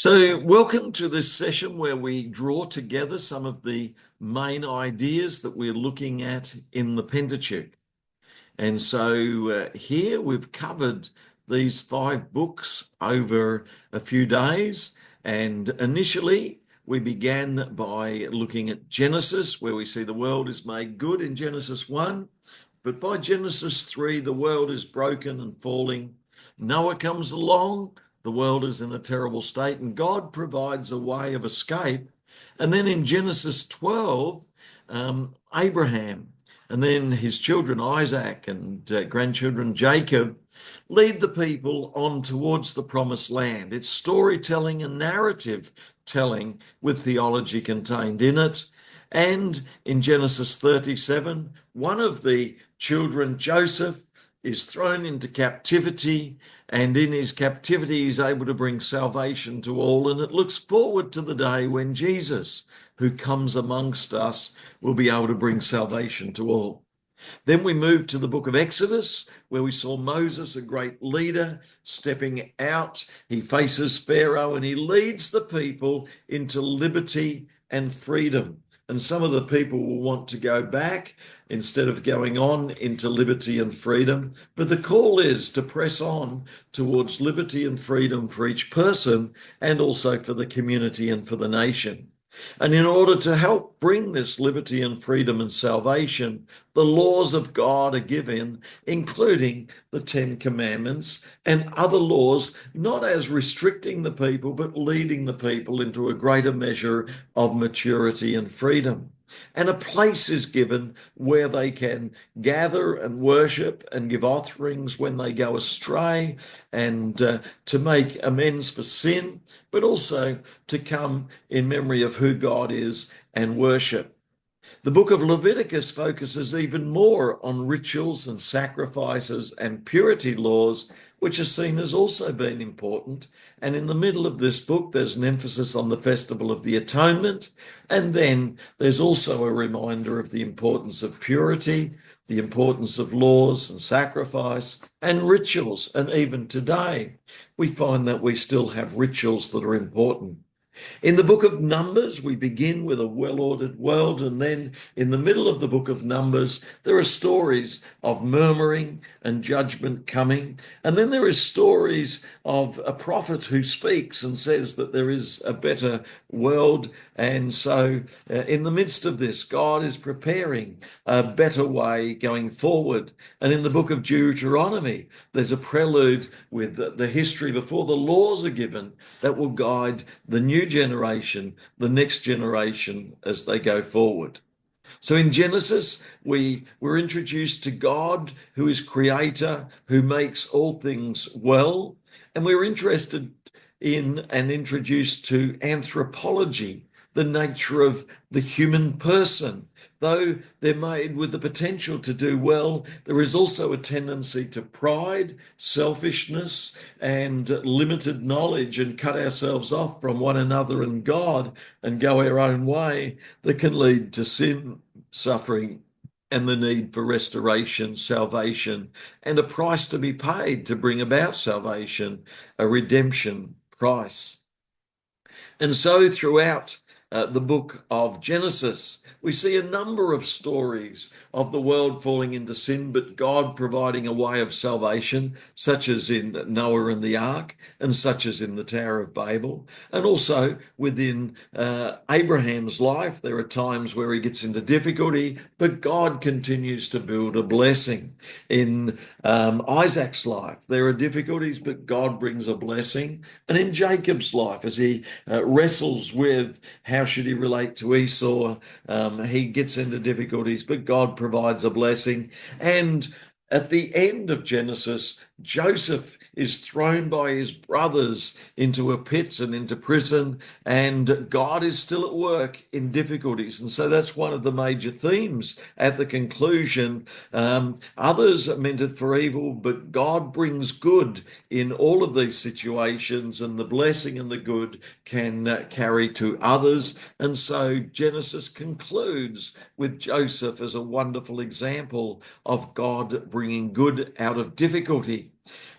So, welcome to this session where we draw together some of the main ideas that we're looking at in the Pentateuch. And so, here we've covered these 5 books over a few days. And initially, we began by looking at Genesis, where we see the world is made good in Genesis 1. But by Genesis 3, the world is broken and falling. Noah comes along, the world is in a terrible state, and God provides a way of escape. And then in Genesis 12, Abraham and then his children Isaac and grandchildren Jacob lead the people on towards the promised land. It's storytelling and narrative telling with theology contained in it. And in Genesis 37, one of the children, Joseph, is thrown into captivity, and in his captivity he's able to bring salvation to all. And it looks forward to the day when Jesus, who comes amongst us, will be able to bring salvation to all. Then we move to the book of Exodus, where we saw Moses, a great leader, stepping out. He faces Pharaoh and he leads the people into liberty and freedom. And some of the people will want to go back instead of going on into liberty and freedom. But the call is to press on towards liberty and freedom for each person and also for the community and for the nation. And in order to help bring this liberty and freedom and salvation, the laws of God are given, including the 10 Commandments and other laws, not as restricting the people, but leading the people into a greater measure of maturity and freedom. And a place is given where they can gather and worship and give offerings when they go astray, and to make amends for sin, but also to come in memory of who God is and worship. The book of Leviticus focuses even more on rituals and sacrifices and purity laws, which are seen as also being important. And in the middle of this book, there's an emphasis on the festival of the atonement. And then there's also a reminder of the importance of purity, the importance of laws and sacrifice and rituals. And even today, we find that we still have rituals that are important. In the book of Numbers, we begin with a well-ordered world, and then in the middle of the book of Numbers, there are stories of murmuring and judgment coming. And then there is stories of a prophet who speaks and says that there is a better world. And so in the midst of this, God is preparing a better way going forward. And in the book of Deuteronomy, there's a prelude with the history before the laws are given that will guide the new generation, the next generation as they go forward. So in Genesis, we were introduced to God, who is creator, who makes all things well. And we're interested in and introduced to anthropology, the nature of the human person. Though they're made with the potential to do well, there is also a tendency to pride, selfishness, and limited knowledge, and cut ourselves off from one another and God and go our own way that can lead to sin, suffering, and the need for restoration, salvation, and a price to be paid to bring about salvation, a redemption price. And so throughout the book of Genesis, we see a number of stories of the world falling into sin, but God providing a way of salvation, such as in Noah and the ark, and such as in the Tower of Babel. And also within Abraham's life, there are times where he gets into difficulty, but God continues to build a blessing. In Isaac's life, there are difficulties, but God brings a blessing. And in Jacob's life, as he wrestles with how should he relate to Esau, he gets into difficulties, but God provides a blessing. And at the end of Genesis, Joseph is thrown by his brothers into a pit and into prison, and God is still at work in difficulties. And so that's one of the major themes at the conclusion. Others meant it for evil, but God brings good in all of these situations, and the blessing and the good can carry to others. And so Genesis concludes with Joseph as a wonderful example of God bringing good out of difficulty.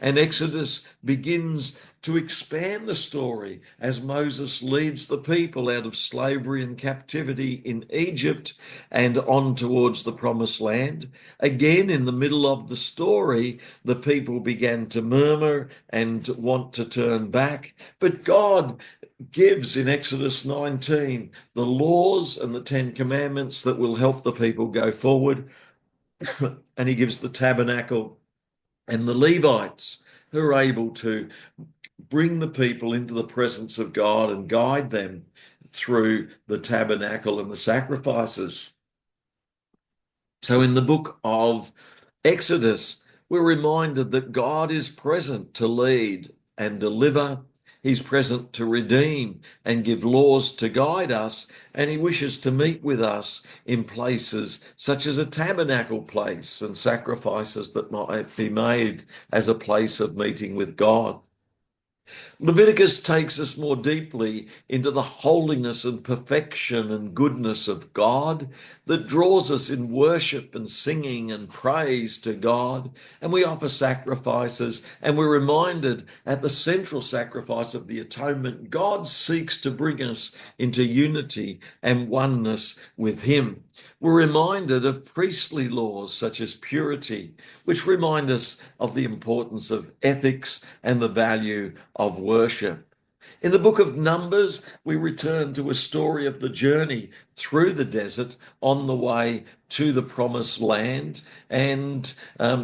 And Exodus begins to expand the story as Moses leads the people out of slavery and captivity in Egypt and on towards the promised land. Again, in the middle of the story, the people began to murmur and want to turn back. But God gives in Exodus 19 the laws and the Ten Commandments that will help the people go forward. And he gives the tabernacle and the Levites who are able to bring the people into the presence of God and guide them through the tabernacle and the sacrifices. So in the book of Exodus, we're reminded that God is present to lead and deliver. He's present to redeem and give laws to guide us, and he wishes to meet with us in places such as a tabernacle place and sacrifices that might be made as a place of meeting with God. Leviticus takes us more deeply into the holiness and perfection and goodness of God that draws us in worship and singing and praise to God. And we offer sacrifices, and we're reminded at the central sacrifice of the atonement, God seeks to bring us into unity and oneness with him. We're reminded of priestly laws such as purity, which remind us of the importance of ethics and the value of worship. In the book of Numbers, we return to a story of the journey through the desert on the way to the promised land. And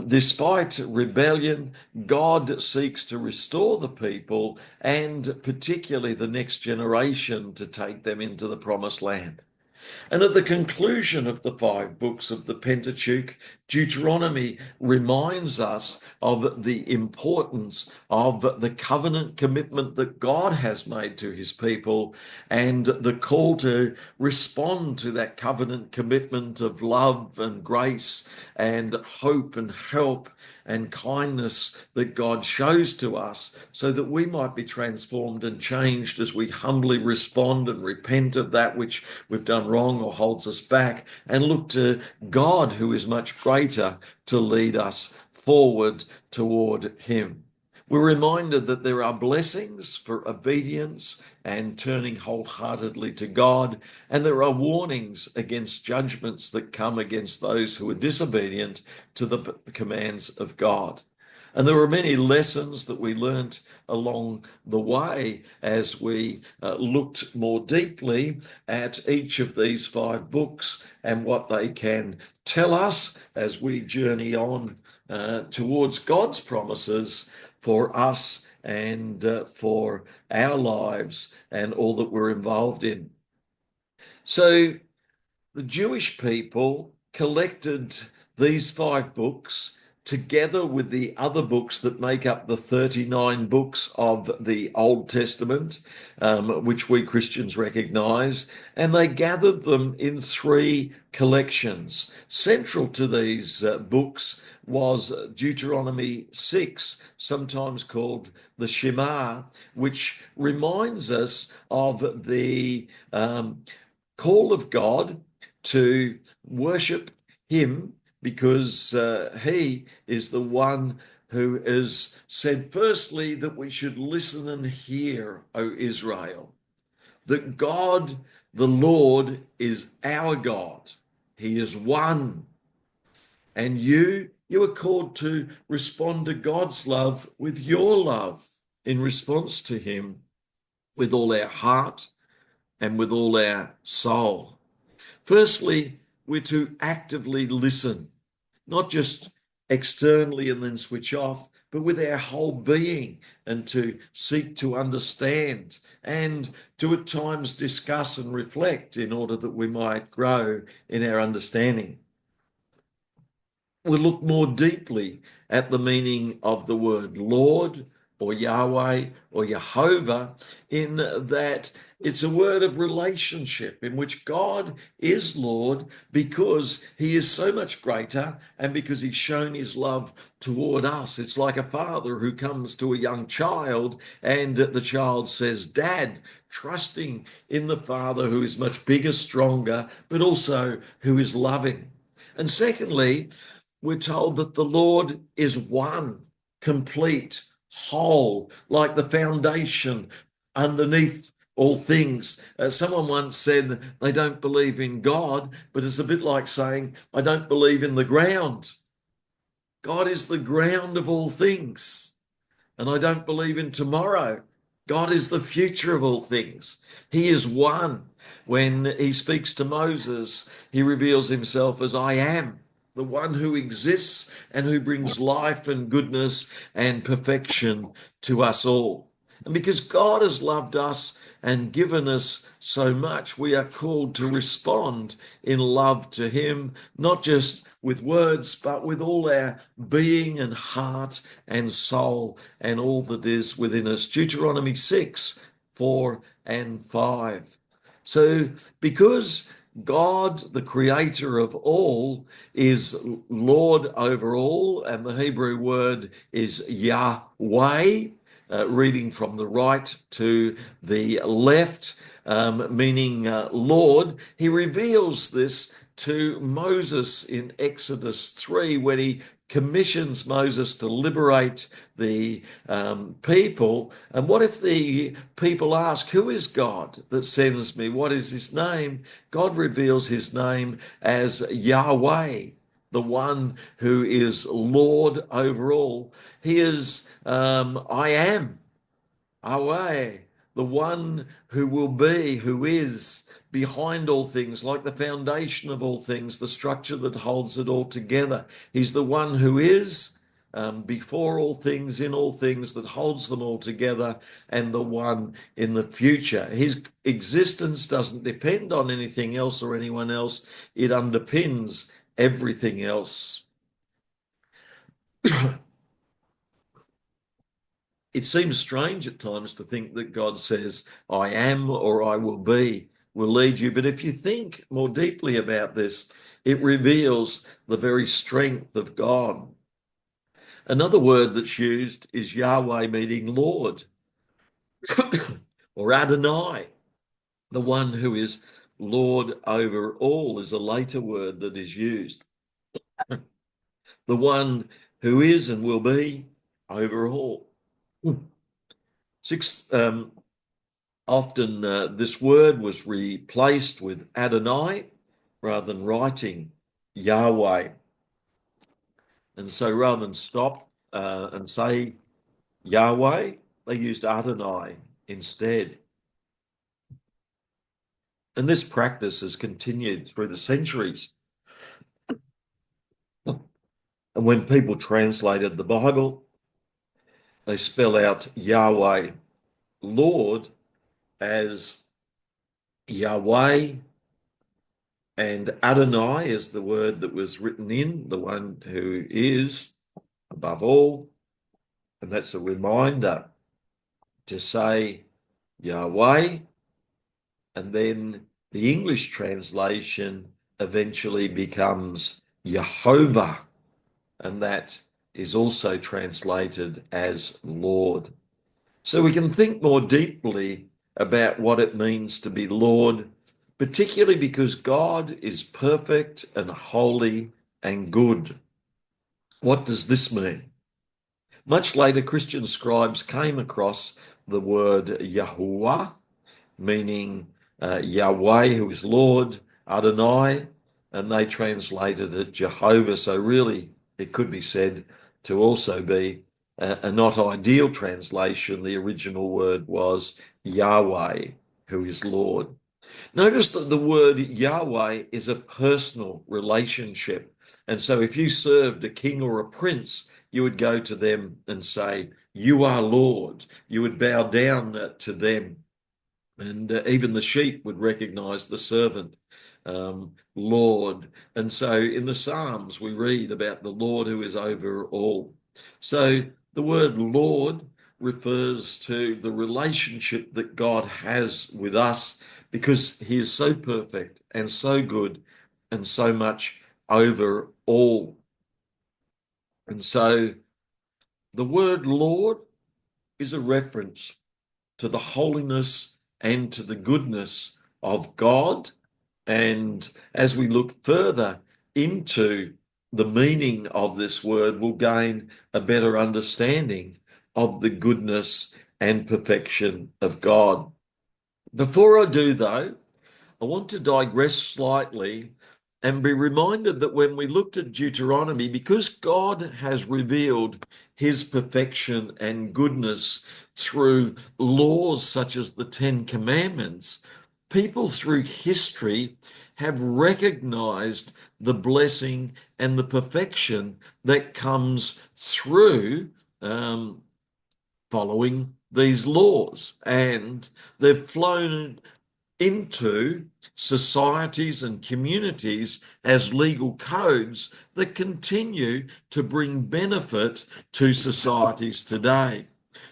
despite rebellion, God seeks to restore the people and particularly the next generation to take them into the promised land. And at the conclusion of the 5 books of the Pentateuch, Deuteronomy reminds us of the importance of the covenant commitment that God has made to his people and the call to respond to that covenant commitment of love and grace and hope and help and kindness that God shows to us so that we might be transformed and changed as we humbly respond and repent of that which we've done wrong or holds us back and look to God, who is much greater, to lead us forward toward him. We're reminded that there are blessings for obedience and turning wholeheartedly to God, and there are warnings against judgments that come against those who are disobedient to the commands of God. And there were many lessons that we learnt along the way as we looked more deeply at each of these 5 books and what they can tell us as we journey on towards God's promises for us and for our lives and all that we're involved in. So the Jewish people collected these 5 books together with the other books that make up the 39 books of the Old Testament, which we Christians recognize, and they gathered them in 3 collections. Central to these books was Deuteronomy 6, sometimes called the Shema, which reminds us of the call of God to worship him because he is the one who has said, firstly, that we should listen and hear, O Israel, that God, the Lord, is our God. He is one. And you are called to respond to God's love with your love in response to him with all our heart and with all our soul. Firstly, we're to actively listen, not just externally and then switch off, but with our whole being, and to seek to understand and to at times discuss and reflect in order that we might grow in our understanding. We'll look more deeply at the meaning of the word Lord or Yahweh or Jehovah, in that it's a word of relationship in which God is Lord because he is so much greater and because he's shown his love toward us. It's like a father who comes to a young child and the child says, Dad, trusting in the father who is much bigger, stronger, but also who is loving. And secondly, we're told that the Lord is one, complete, whole, like the foundation underneath all things. Someone once said they don't believe in God, but it's a bit like saying, I don't believe in the ground. God is the ground of all things. And I don't believe in tomorrow. God is the future of all things. He is one. When he speaks to Moses, he reveals himself as I am, the one who exists and who brings life and goodness and perfection to us all. And because God has loved us and given us so much, we are called to respond in love to him, not just with words, but with all our being and heart and soul and all that is within us. Deuteronomy 6, 4 and 5. So because God, the creator of all, is Lord over all, and the Hebrew word is Yahweh, reading from the right to the left, meaning Lord, he reveals this to Moses in Exodus 3 when he commissions Moses to liberate the people. And what if the people ask, who is God that sends me? What is his name? God reveals his name as Yahweh, the one who is Lord over all. He is I am, Yahweh, the one who will be, who is behind all things, like the foundation of all things, the structure that holds it all together. He's the one who is before all things, in all things, that holds them all together, and the one in the future. His existence doesn't depend on anything else or anyone else. It underpins everything else. It seems strange at times to think that God says, I am or I will be, will lead you. But if you think more deeply about this, it reveals the very strength of God. Another word that's used is Yahweh, meaning Lord, or Adonai, the one who is Lord over all, is a later word that is used. The one who is and will be over all. Six, often this word was replaced with Adonai rather than writing Yahweh. And so rather than stop and say Yahweh, they used Adonai instead. And this practice has continued through the centuries. And when people translated the Bible, they spell out Yahweh, Lord, as Yahweh, and Adonai is the word that was written in, the one who is above all. And that's a reminder to say Yahweh. And then the English translation eventually becomes Jehovah. And that is also translated as Lord. So we can think more deeply about what it means to be Lord, particularly because God is perfect and holy and good. What does this mean? Much later, Christian scribes came across the word Yahuwah, meaning Yahweh, who is Lord, Adonai, and they translated it Jehovah. So really, it could be said to also be a not ideal translation. The original word was Yahweh, who is Lord. Notice that the word Yahweh is a personal relationship. And so if you served a king or a prince, you would go to them and say, you are Lord. You would bow down to them. And even the sheep would recognize the servant, Lord. And so in the Psalms, we read about the Lord who is over all. So the word Lord refers to the relationship that God has with us because he is so perfect and so good and so much over all. And so the word Lord is a reference to the holiness and to the goodness of God. And as we look further into the meaning of this word, we'll gain a better understanding of the goodness and perfection of God. Before I do, though, I want to digress slightly and be reminded that when we looked at Deuteronomy, because God has revealed his perfection and goodness through laws such as the Ten Commandments, people through history have recognized the blessing and the perfection that comes through following these laws. And they've flown into societies and communities as legal codes that continue to bring benefit to societies today.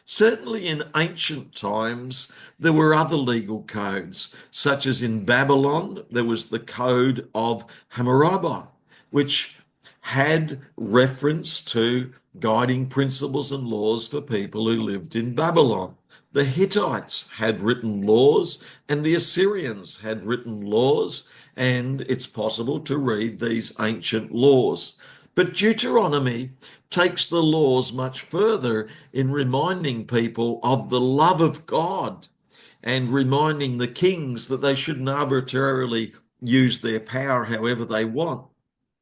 Certainly in ancient times, there were other legal codes, such as in Babylon, there was the Code of Hammurabi, which had reference to guiding principles and laws for people who lived in Babylon. The Hittites had written laws, and the Assyrians had written laws, and it's possible to read these ancient laws. But Deuteronomy takes the laws much further in reminding people of the love of God and reminding the kings that they shouldn't arbitrarily use their power however they want.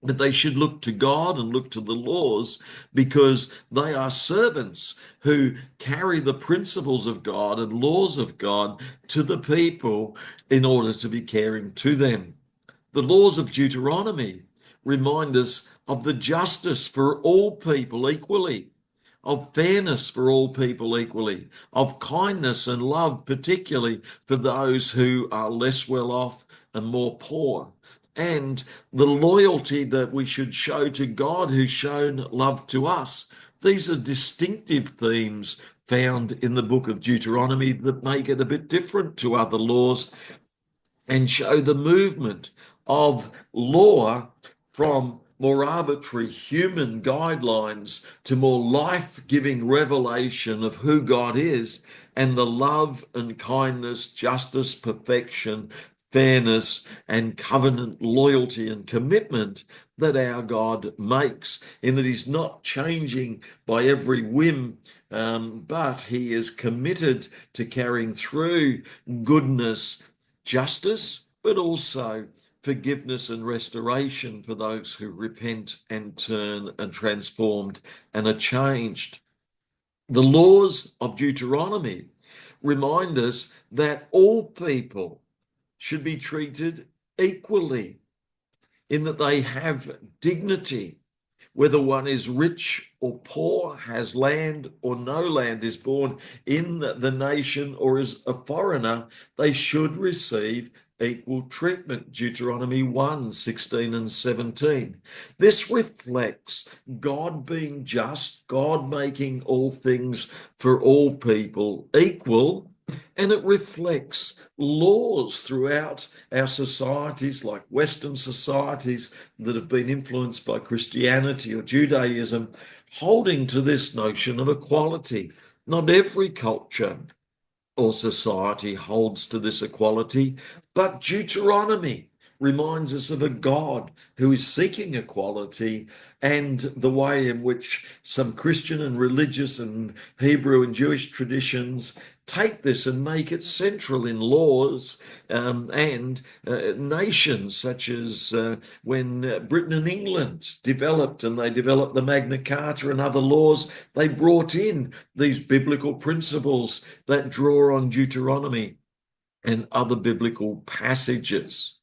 But they should look to God and look to the laws because they are servants who carry the principles of God and laws of God to the people in order to be caring to them. The laws of Deuteronomy remind us of the justice for all people equally, of fairness for all people equally, of kindness and love, particularly for those who are less well off and more poor, and the loyalty that we should show to God who's shown love to us. These are distinctive themes found in the book of Deuteronomy that make it a bit different to other laws and show the movement of law from more arbitrary human guidelines to more life-giving revelation of who God is and the love and kindness, justice, perfection, fairness, and covenant loyalty and commitment that our God makes, in that he's not changing by every whim, but he is committed to carrying through goodness, justice, but also forgiveness and restoration for those who repent and turn and transformed and are changed. The laws of Deuteronomy remind us that all people should be treated equally in that they have dignity, whether one is rich or poor, has land or no land, is born in the nation or is a foreigner, they should receive equal treatment. Deuteronomy 1:16 and 17. This reflects God being just, God making all things for all people equal, and it reflects laws throughout our societies, like Western societies that have been influenced by Christianity or Judaism, holding to this notion of equality. Not every culture or society holds to this equality, but Deuteronomy reminds us of a God who is seeking equality, and the way in which some Christian and religious and Hebrew and Jewish traditions take this and make it central in laws, and nations such as when Britain and England developed, and they developed the Magna Carta and other laws, they brought in these biblical principles that draw on Deuteronomy and other biblical passages.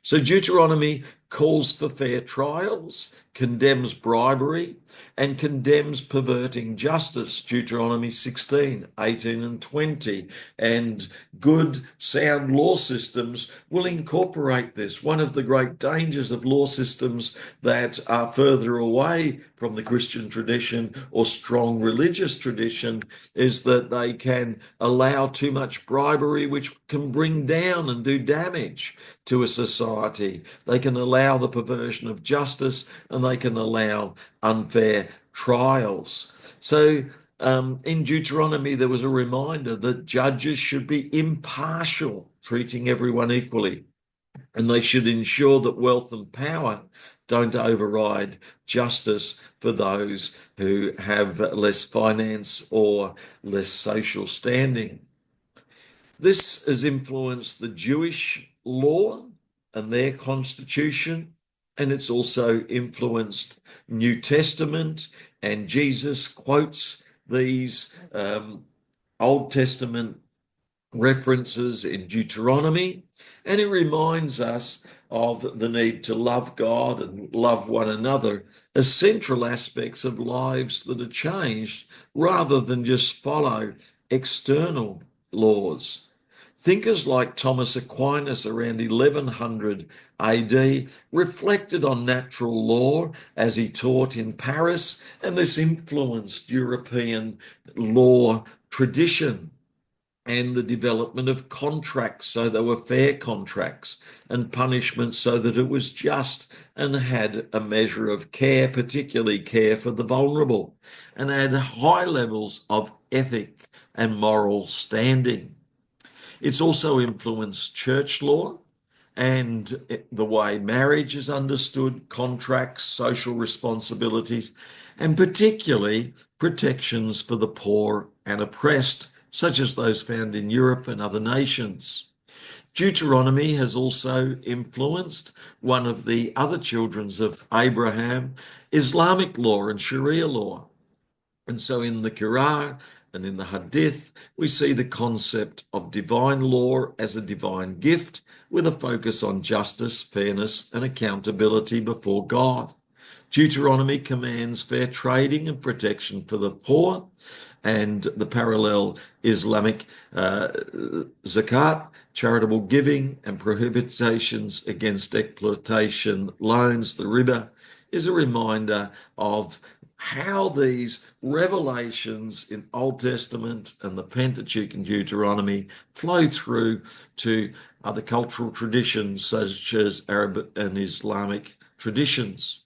So Deuteronomy calls for fair trials, condemns bribery, and condemns perverting justice. Deuteronomy 16, 18 and 20. And good, sound law systems will incorporate this. One of the great dangers of law systems that are further away from the Christian tradition or strong religious tradition is that they can allow too much bribery, which can bring down and do damage to a society. They can allow the perversion of justice, and they can allow unfair trials. So in Deuteronomy, there was a reminder that judges should be impartial, treating everyone equally. and they should ensure that wealth and power don't override justice for those who have less finance or less social standing. This has influenced the Jewish law and their constitution, and it's also influenced New Testament, and Jesus quotes these Old Testament references in Deuteronomy, and it reminds us of the need to love God and love one another as central aspects of lives that are changed rather than just follow external laws. Thinkers like Thomas Aquinas around 1100 AD reflected on natural law as he taught in Paris, and this influenced European law tradition and the development of contracts so they were fair contracts, and punishment so that it was just and had a measure of care, particularly care for the vulnerable, and had high levels of ethic and moral standing. It's also influenced church law and the way marriage is understood, contracts, social responsibilities, and particularly protections for the poor and oppressed, such as those found in Europe and other nations. Deuteronomy has also influenced one of the other children of Abraham, Islamic law and Sharia law. And so in the Quran and in the Hadith, we see the concept of divine law as a divine gift with a focus on justice, fairness, and accountability before God. Deuteronomy commands fair trading and protection for the poor, and the parallel Islamic zakat, charitable giving, and prohibitions against exploitation loans, the riba, is a reminder of how these revelations in Old Testament and the Pentateuch and Deuteronomy flow through to other cultural traditions such as Arab and Islamic traditions.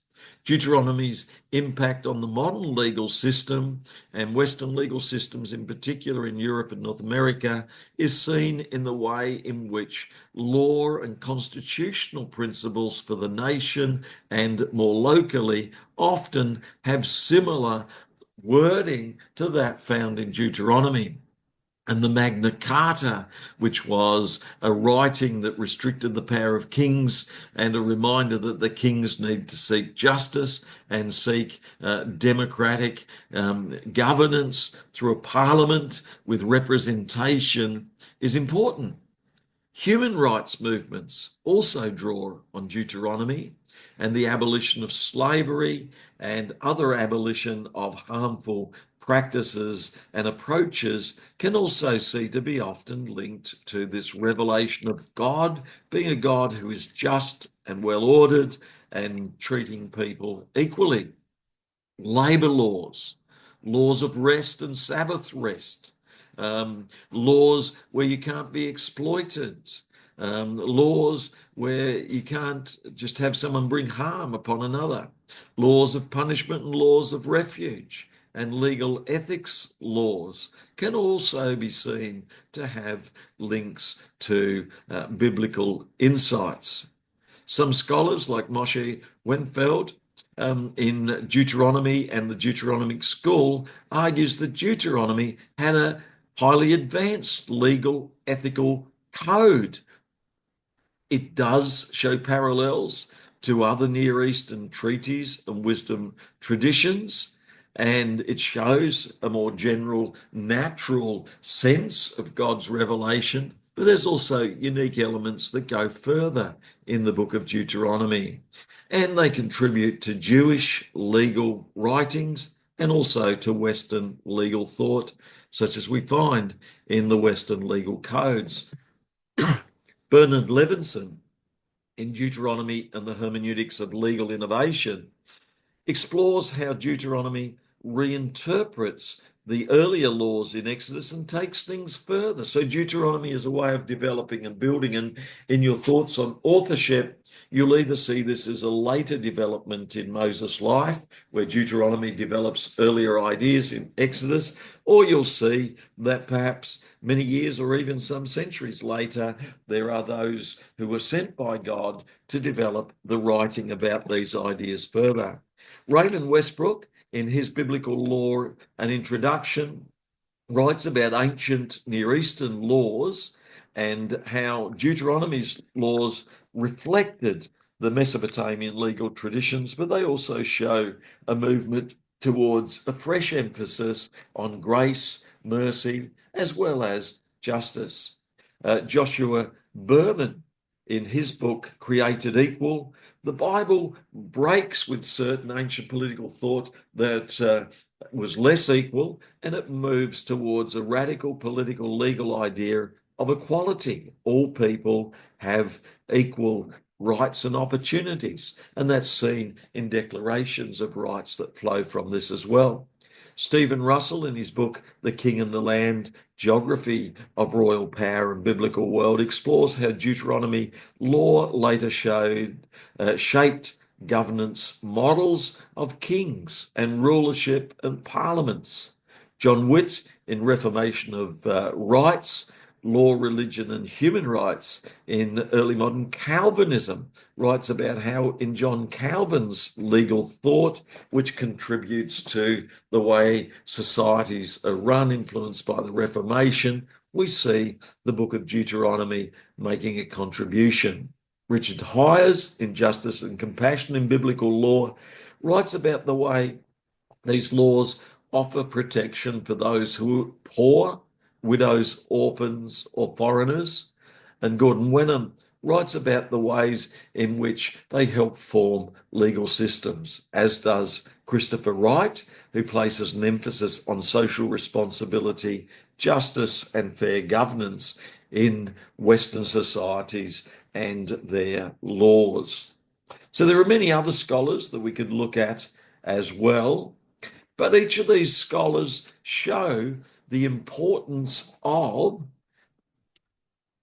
Deuteronomy's impact on the modern legal system and Western legal systems, in particular in Europe and North America, is seen in the way in which law and constitutional principles for the nation and more locally often have similar wording to that found in Deuteronomy. And the Magna Carta, which was a writing that restricted the power of kings and a reminder that the kings need to seek justice and seek democratic governance through a parliament with representation, is important. Human rights movements also draw on Deuteronomy, and the abolition of slavery and other abolition of harmful practices and approaches can also see to be often linked to this revelation of God being a God who is just and well ordered and treating people equally. Labour laws, laws of rest and Sabbath rest, laws where you can't be exploited, laws where you can't just have someone bring harm upon another, laws of punishment and laws of refuge, and legal ethics laws can also be seen to have links to biblical insights. Some scholars, like Moshe Wenfeld, in Deuteronomy and the Deuteronomic school, argues that Deuteronomy had a highly advanced legal ethical code. It does show parallels to other Near Eastern treaties and wisdom traditions, and it shows a more general, natural sense of God's revelation. But there's also unique elements that go further in the book of Deuteronomy, and they contribute to Jewish legal writings and also to Western legal thought, such as we find in the Western legal codes. Bernard Levinson, in Deuteronomy and the Hermeneutics of Legal Innovation, explores how Deuteronomy reinterprets the earlier laws in Exodus and takes things further. So Deuteronomy is a way of developing and building. And in your thoughts on authorship, you'll either see this as a later development in Moses' life, where Deuteronomy develops earlier ideas in Exodus, or you'll see that perhaps many years or even some centuries later, there are those who were sent by God to develop the writing about these ideas further. Raymond Westbrook, in his Biblical Law, an introduction, writes about ancient Near Eastern laws and how Deuteronomy's laws reflected the Mesopotamian legal traditions, but they also show a movement towards a fresh emphasis on grace, mercy, as well as justice. Joshua Berman, in his book Created Equal, the Bible breaks with certain ancient political thought that was less equal, and it moves towards a radical political legal idea of equality. All people have equal rights and opportunities, and that's seen in declarations of rights that flow from this as well. Stephen Russell, in his book The King and the Land, Geography of Royal Power and Biblical World, explores how Deuteronomy law later shaped governance models of kings and rulership and parliaments. John Witt, in Reformation of Rights, Law, Religion and Human Rights in Early Modern Calvinism, writes about how in John Calvin's legal thought, which contributes to the way societies are run, influenced by the Reformation, we see the book of Deuteronomy making a contribution. Richard Hyers, in Justice and Compassion in Biblical Law, writes about the way these laws offer protection for those who are poor, widows, orphans, or foreigners. And Gordon Wenham writes about the ways in which they help form legal systems, as does Christopher Wright, who places an emphasis on social responsibility, justice, and fair governance in Western societies and their laws. So there are many other scholars that we could look at as well, but each of these scholars show the importance of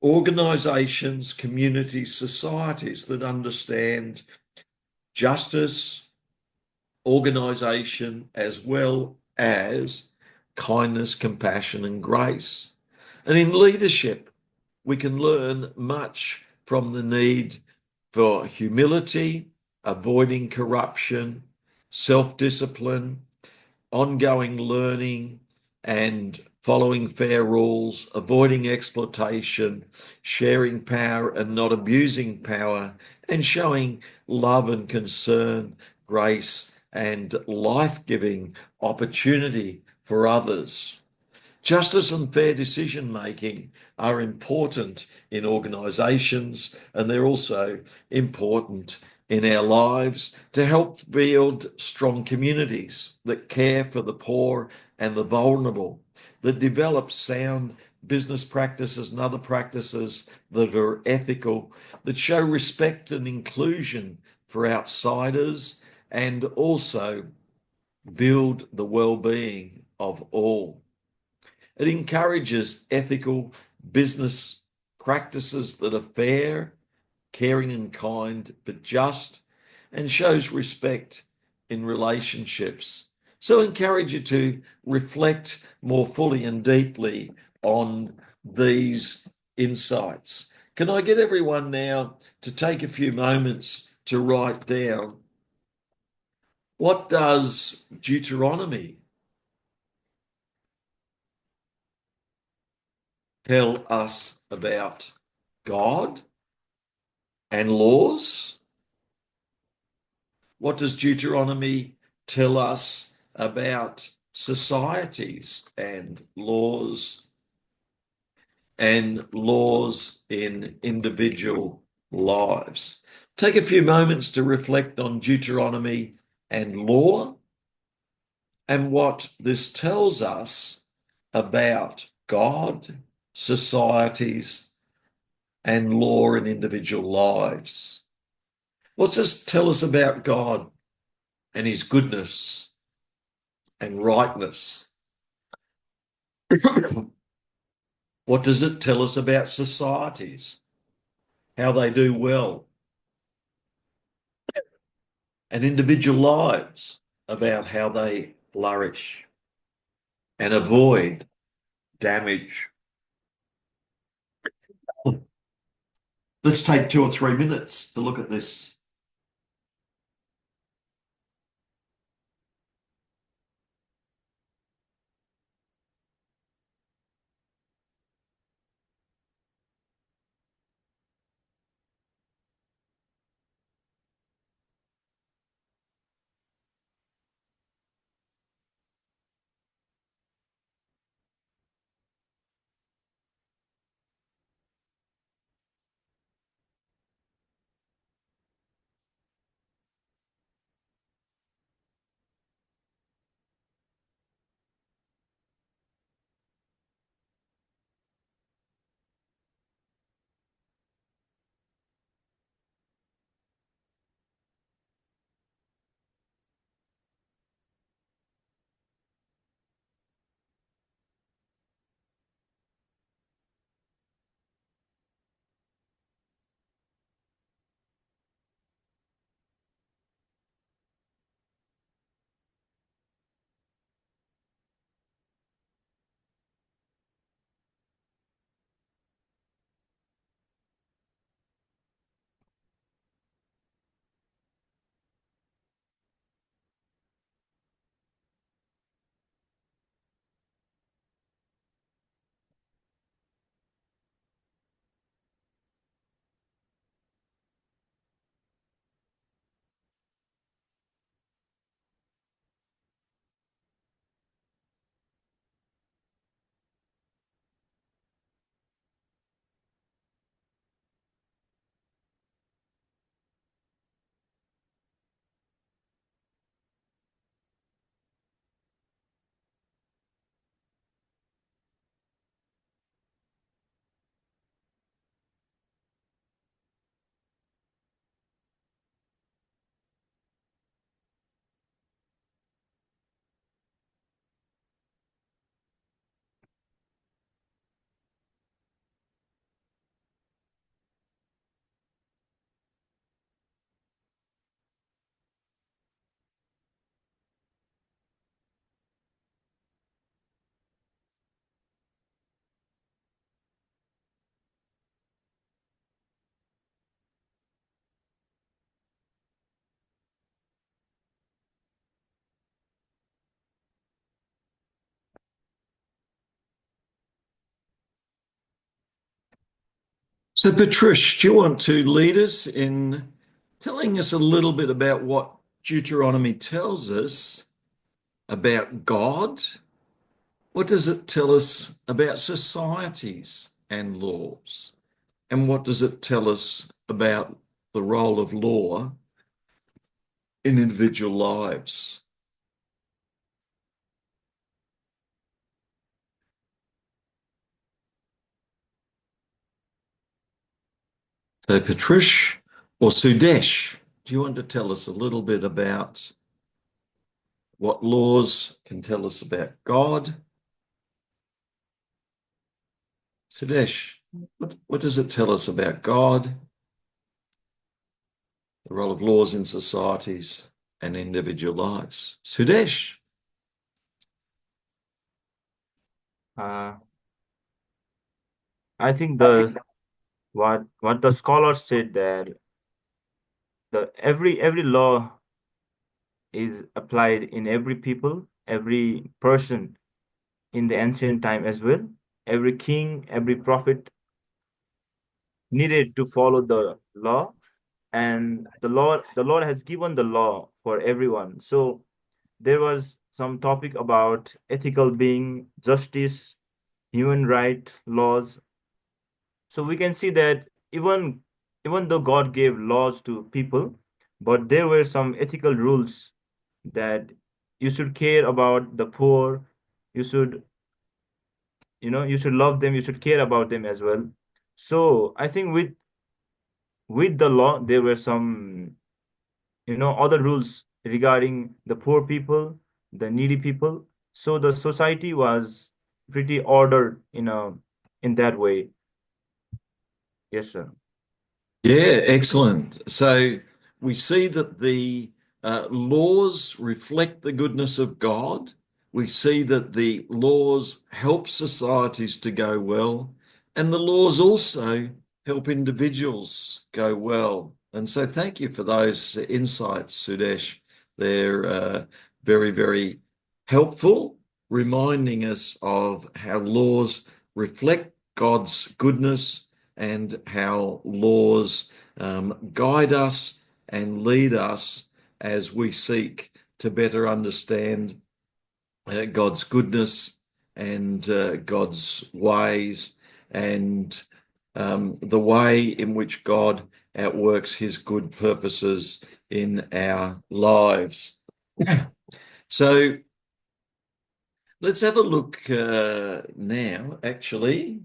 organizations, communities, societies that understand justice, organization, as well as kindness, compassion, and grace. And in leadership, we can learn much from the need for humility, avoiding corruption, self-discipline, ongoing learning, and following fair rules, avoiding exploitation, sharing power and not abusing power, and showing love and concern, grace, and life-giving opportunity for others. Justice and fair decision making are important in organisations, and they're also important in our lives to help build strong communities that care for the poor and the vulnerable, that develop sound business practices and other practices that are ethical, that show respect and inclusion for outsiders, and also build the well-being of all. It encourages ethical business practices that are fair, caring and kind, but just, and shows respect in relationships. So I encourage you to reflect more fully and deeply on these insights. Can I get everyone now to take a few moments to write down, what does Deuteronomy tell us about God and laws? What does Deuteronomy tell us about societies and laws in individual lives? Take a few moments to reflect on Deuteronomy and law and what this tells us about God, societies, and law in individual lives. What's this tell us about God and his goodness and rightness? What does it tell us about societies, how they do well, and individual lives about how they flourish and avoid damage? Let's take 2 or 3 minutes to look at this. So, Patrish, do you want to lead us in telling us a little bit about what Deuteronomy tells us about God? What does it tell us about societies and laws? And what does it tell us about the role of law in individual lives? So, Patrish or Sudesh, do you want to tell us a little bit about what laws can tell us about God? Sudesh, what does it tell us about God, the role of laws in societies and individual lives? Sudesh. Uh, I think the what the scholars said that the every law is applied in every people, every person in the ancient time as well. Every king, every prophet needed to follow the law, and the Lord has given the law for everyone. So there was some topic about ethical being, justice, human right laws. So we can see that even though God gave laws to people, but there were some ethical rules that you should care about the poor, you should, you should love them, you should care about them as well. So I think with the law, there were some, other rules regarding the poor people, the needy people. So the society was pretty ordered in that way. Yes, sir. Yeah, excellent. So we see that the laws reflect the goodness of God. We see that the laws help societies to go well, and the laws also help individuals go well. And so thank you for those insights, Sudesh. They're very, very helpful, reminding us of how laws reflect God's goodness and how laws guide us and lead us as we seek to better understand God's goodness and God's ways and the way in which God outworks his good purposes in our lives. So let's have a look now, actually.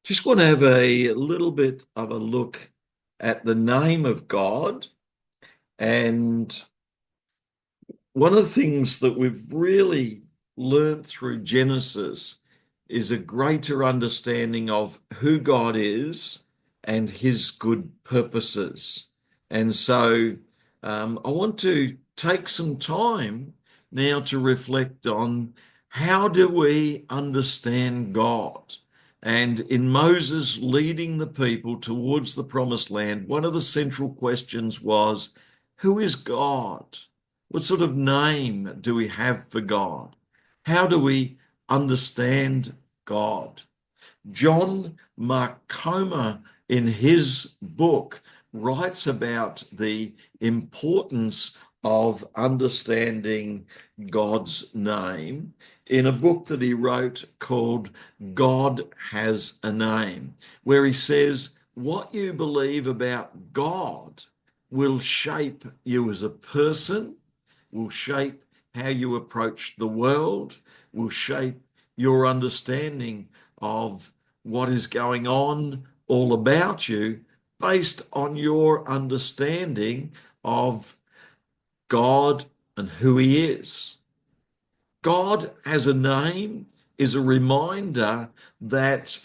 Just want to have a little bit of a look at the name of God. And one of the things that we've really learned through Genesis is a greater understanding of who God is and his good purposes. And so I want to take some time now to reflect on how do we understand God? And in Moses leading the people towards the promised land, one of the central questions was, who is God? What sort of name do we have for God? How do we understand God? John Mark Comer, in his book, writes about the importance of understanding God's name in a book that he wrote called God Has a Name, where he says, what you believe about God will shape you as a person, will shape how you approach the world, will shape your understanding of what is going on all about you based on your understanding of God and who he is. God as a name is a reminder that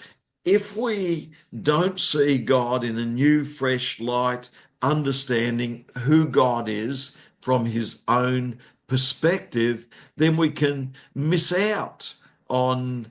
if we don't see God in a new, fresh light, understanding who God is from his own perspective, then we can miss out on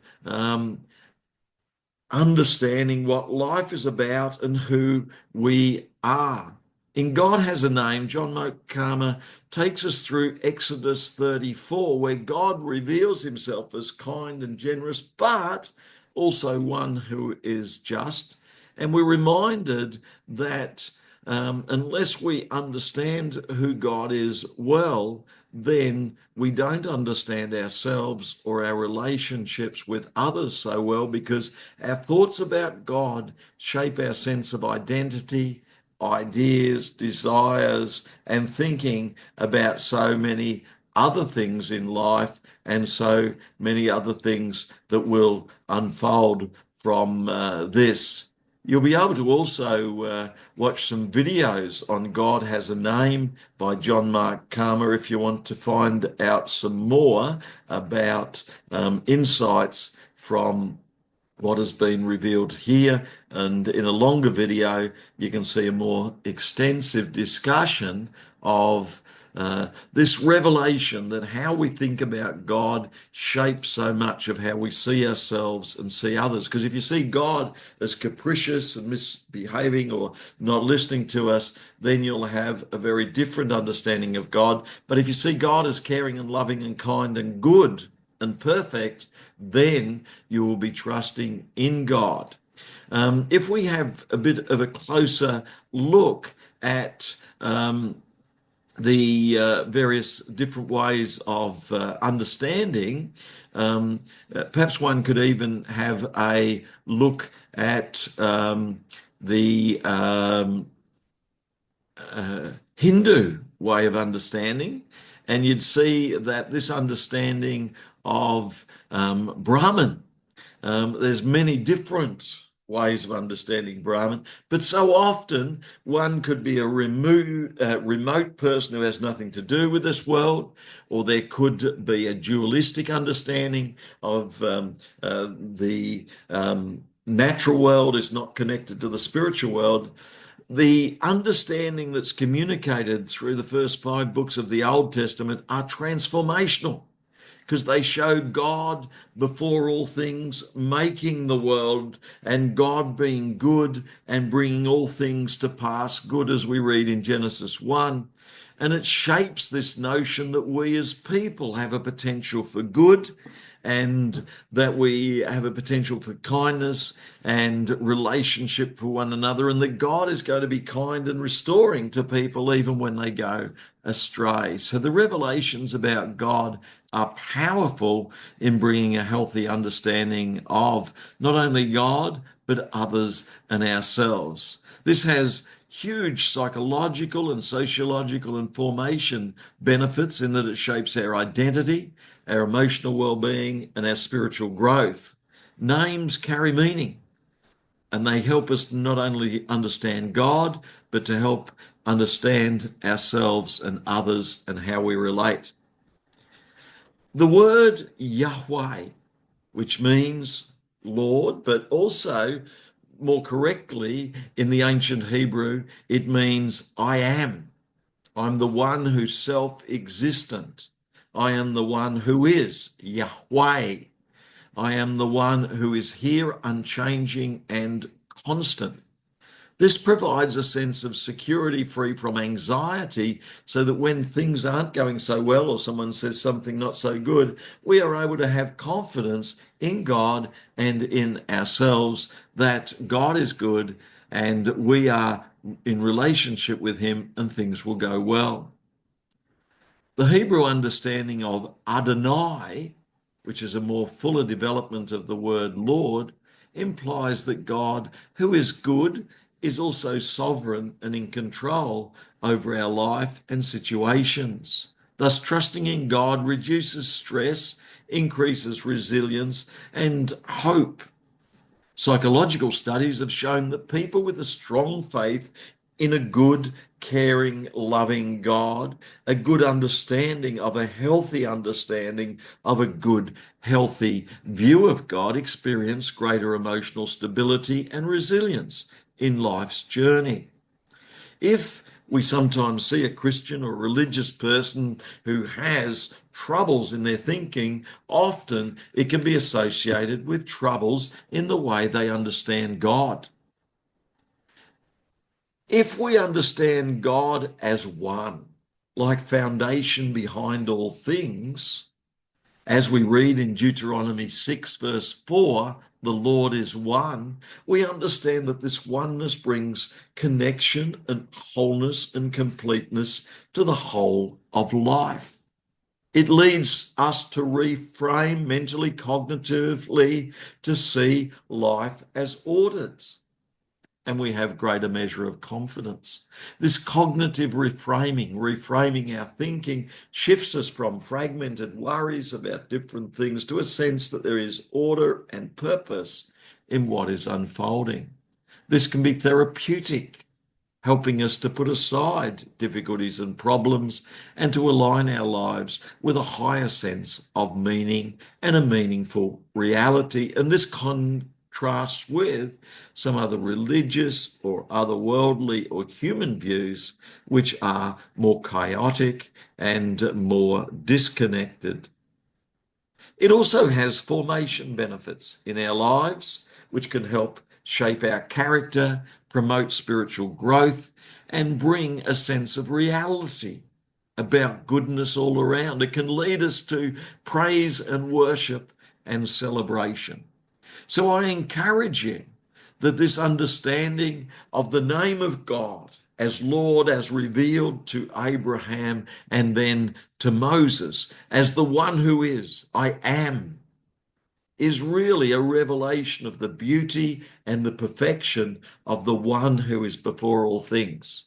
understanding what life is about and who we are. In God Has a Name, John Mokama takes us through Exodus 34, where God reveals himself as kind and generous, but also one who is just. And we're reminded that unless we understand who God is well, then we don't understand ourselves or our relationships with others so well, because our thoughts about God shape our sense of identity, ideas, desires, and thinking about so many other things in life and so many other things that will unfold from this. You'll be able to also watch some videos on God Has a Name by John Mark Karma if you want to find out some more about insights from what has been revealed here. And in a longer video, you can see a more extensive discussion of this revelation that how we think about God shapes so much of how we see ourselves and see others. Because if you see God as capricious and misbehaving or not listening to us, then you'll have a very different understanding of God. But if you see God as caring and loving and kind and good and perfect, then you will be trusting in God. If we have a bit of a closer look at the various different ways of understanding, perhaps one could even have a look at the Hindu way of understanding, and you'd see that this understanding of Brahman, there's many different ways of understanding Brahman, but so often one could be a remote person who has nothing to do with this world, or there could be a dualistic understanding of the natural world is not connected to the spiritual world. The understanding that's communicated through the first 5 books of the Old Testament are transformational because they show God before all things, making the world, and God being good and bringing all things to pass, good as we read in Genesis 1. And it shapes this notion that we as people have a potential for good and that we have a potential for kindness and relationship for one another, and that God is going to be kind and restoring to people even when they go astray. So the revelations about God are powerful in bringing a healthy understanding of not only God, but others and ourselves. This has huge psychological and sociological and formation benefits in that it shapes our identity, our emotional well-being, and our spiritual growth. Names carry meaning, and they help us not only understand God, but to help understand ourselves and others and how we relate. The word Yahweh, which means Lord, but also more correctly in the ancient Hebrew, it means I am. I'm the one who's self-existent. I am the one who is Yahweh. I am the one who is here, unchanging and constant. This provides a sense of security free from anxiety so that when things aren't going so well or someone says something not so good, we are able to have confidence in God and in ourselves that God is good and we are in relationship with Him and things will go well. The Hebrew understanding of Adonai, which is a more fuller development of the word Lord, implies that God, who is good, is also sovereign and in control over our life and situations. Thus, trusting in God reduces stress, increases resilience, and hope. Psychological studies have shown that people with a strong faith in a good, caring, loving God, a good understanding of a healthy understanding of a good, healthy view of God, experience greater emotional stability and resilience in life's journey. If we sometimes see a Christian or religious person who has troubles in their thinking, often it can be associated with troubles in the way they understand God. If we understand God as one, like foundation behind all things, as we read in Deuteronomy 6, verse 4, the Lord is one, we understand that this oneness brings connection and wholeness and completeness to the whole of life. It leads us to reframe mentally, cognitively, to see life as ordered, and we have greater measure of confidence. This cognitive reframing our thinking, shifts us from fragmented worries about different things to a sense that there is order and purpose in what is unfolding. This can be therapeutic, helping us to put aside difficulties and problems and to align our lives with a higher sense of meaning and a meaningful reality. And this contrasts with some other religious or otherworldly or human views, which are more chaotic and more disconnected. It also has formation benefits in our lives, which can help shape our character, promote spiritual growth, and bring a sense of reality about goodness all around. It can lead us to praise and worship and celebration. So I encourage you that this understanding of the name of God as Lord, as revealed to Abraham and then to Moses, as the one who is, I am, is really a revelation of the beauty and the perfection of the one who is before all things.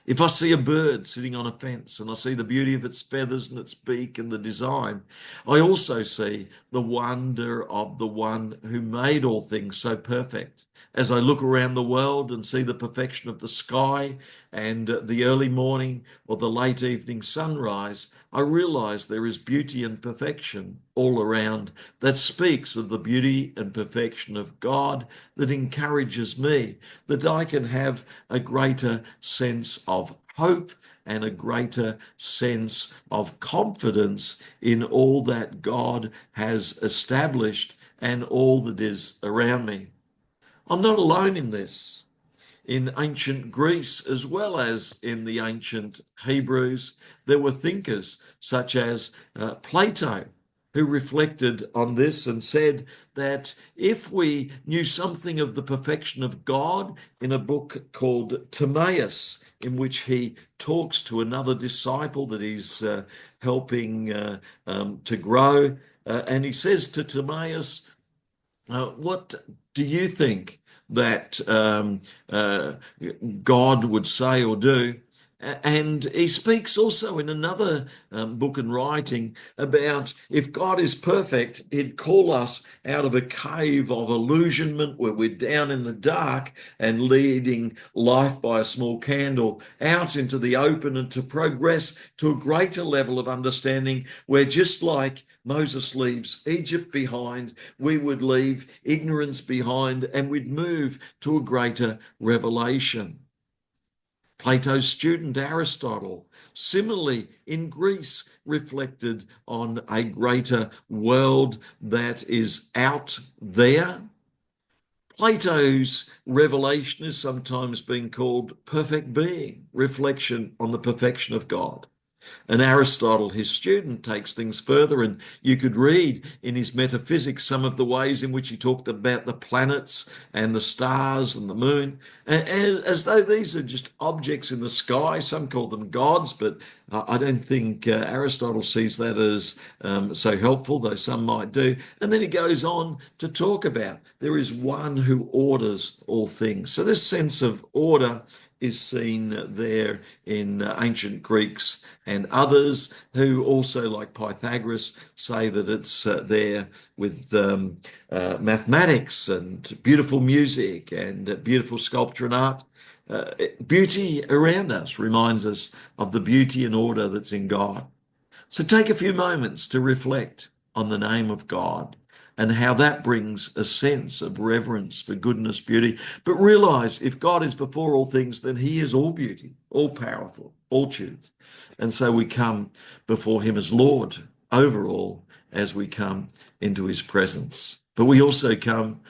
If I see a bird sitting on a fence and I see the beauty of its feathers and its beak and the design, I also see the wonder of the one who made all things so perfect. As I look around the world and see the perfection of the sky and the early morning or the late evening sunrise, I realize there is beauty and perfection all around that speaks of the beauty and perfection of God, that encourages me that I can have a greater sense of hope and a greater sense of confidence in all that God has established and all that is around me. I'm not alone in this. In ancient Greece, as well as in the ancient Hebrews, there were thinkers such as Plato, who reflected on this and said that if we knew something of the perfection of God in a book called Timaeus, in which he talks to another disciple that he's helping to grow, and he says to Timaeus, what do you think that God would say or do? And he speaks also in another book and writing about if God is perfect, he'd call us out of a cave of illusionment where we're down in the dark and leading life by a small candle out into the open and to progress to a greater level of understanding where, just like Moses leaves Egypt behind, we would leave ignorance behind and we'd move to a greater revelation. Plato's student Aristotle, similarly in Greece, reflected on a greater world that is out there. Plato's revelation is sometimes been called perfect being, reflection on the perfection of God. And Aristotle, his student, takes things further, and you could read in his Metaphysics some of the ways in which he talked about the planets and the stars and the moon, as though these are just objects in the sky. Some call them gods, but I don't think Aristotle sees that as so helpful, though some might do. And then he goes on to talk about there is one who orders all things. So this sense of order is seen there in ancient Greeks, and others who also, like Pythagoras, say that it's there with mathematics and beautiful music and beautiful sculpture and art. Beauty around us reminds us of the beauty and order that's in God. So take a few moments to reflect on the name of God and how that brings a sense of reverence for goodness, beauty. But realize if God is before all things, then he is all beauty, all powerful, all truth. And so we come before him as Lord over all as we come into his presence. But we also come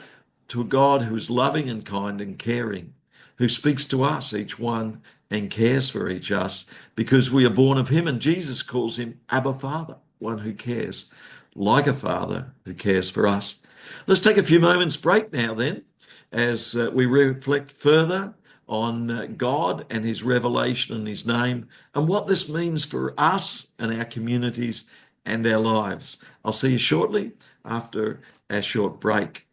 to a God who is loving and kind and caring, who speaks to us, each one, and cares for each us because we are born of him. And Jesus calls him Abba Father, one who cares like a father who cares for us. Let's take a few moments break now then as we reflect further on God and his revelation and his name and what this means for us and our communities and our lives. I'll see you shortly after our short break.